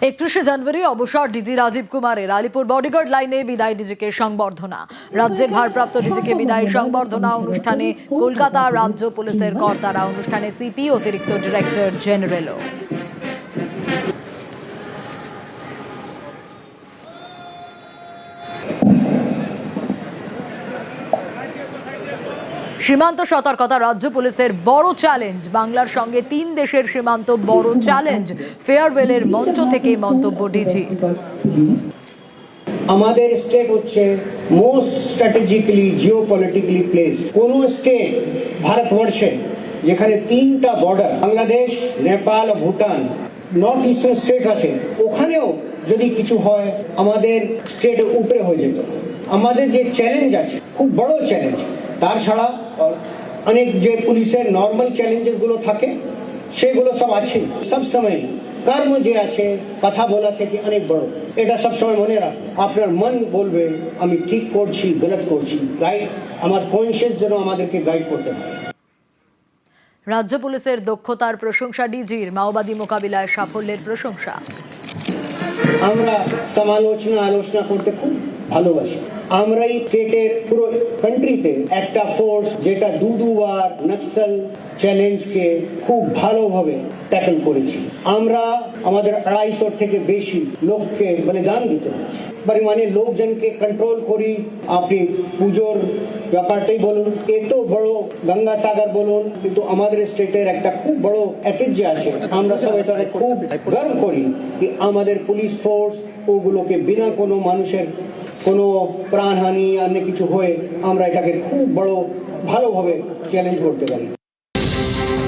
31 জানুয়ারি অবসর ডিজি রাজীব কুমারের আলিপুর বডিগার্ড লাইনে বিদায় ডিজিকে সংবর্ধনা। রাজ্যের ভারপ্রাপ্ত ডিজিকে বিদায় সংবর্ধনা অনুষ্ঠানে কলকাতা রাজ্য পুলিশের কর্তারা, অনুষ্ঠানে সিপি, অতিরিক্ত ডিরেক্টর জেনারেলও। সীমান্ত সতর্কতা রাজ্য পুলিশের বড় চ্যালেঞ্জ। বাংলার সঙ্গে 3 দেশের সীমান্ত বড় চ্যালেঞ্জ। ফেয়ারওয়েলের মঞ্চ থেকে মন্তব্য ডিজি। আমাদের স্টেট হচ্ছে মোস্ট স্ট্র্যাটেজিক্যালি জিওপলিটিক্যালি প্লেসড। কোন স্টেট ভারতবর্ষে যেখানে 3টা border, Bangladesh, Nepal, Bhutan, north eastern state আছে, ওখানেও যদি কিছু হয় আমাদের স্টেটের উপরে হয়ে যেত। আমাদের যে চ্যালেঞ্জ আছে খুব বড় চ্যালেঞ্জ। তার ছাড়া অনেক যে পুলিশের নর্মাল চ্যালেঞ্জেস গুলো থাকে সেগুলো সব আছে। সব সময় কর্ম যে আছে কথা বলা থেকে অনেক বড়, এটা সব সময় মনে রাখ। আপনার মন বলবে আমি ঠিক করছি, গলত করছি, গাইড আমার কনসিয়াস যেন আমাদেরকে গাইড করতে পারে। রাজ্য পুলিশের দক্ষতার প্রশংসা ডিজির, মাওবাদী মোকাবিলায় সাফল্যের প্রশংসা। আমরা আলোচনা করতে খুব ভালোবাসি। আমরা এই স্টেটের পুরো কান্ট্রিতে একটা ফোর্স যেটা দুবার নক্সাল চ্যালেঞ্জকে খুব ভালোভাবে ট্যাকল করেছি। আমরা আমাদের 250 থেকে বেশি লোককে বলিদান দিতে হচ্ছে, মানে লোকজনকে কন্ট্রোল করি। আপনি পুজোর ব্যাপারটাই বলুন, এত বড় গঙ্গাসাগর বলুন, কিন্তু আমাদের স্টেটের একটা খুব বড় ঐতিহ্য আছে। আমরা সব এটা খুব গর্ব করি যে আমাদের পুলিশ ফোর্স ওগুলোকে বিনা কোনো মানুষের কোনো প্রাণহানি অন্য কিছু হয়ে আমরা এটাকে খুব বড় ভালোভাবে চ্যালেঞ্জ করতে পারি।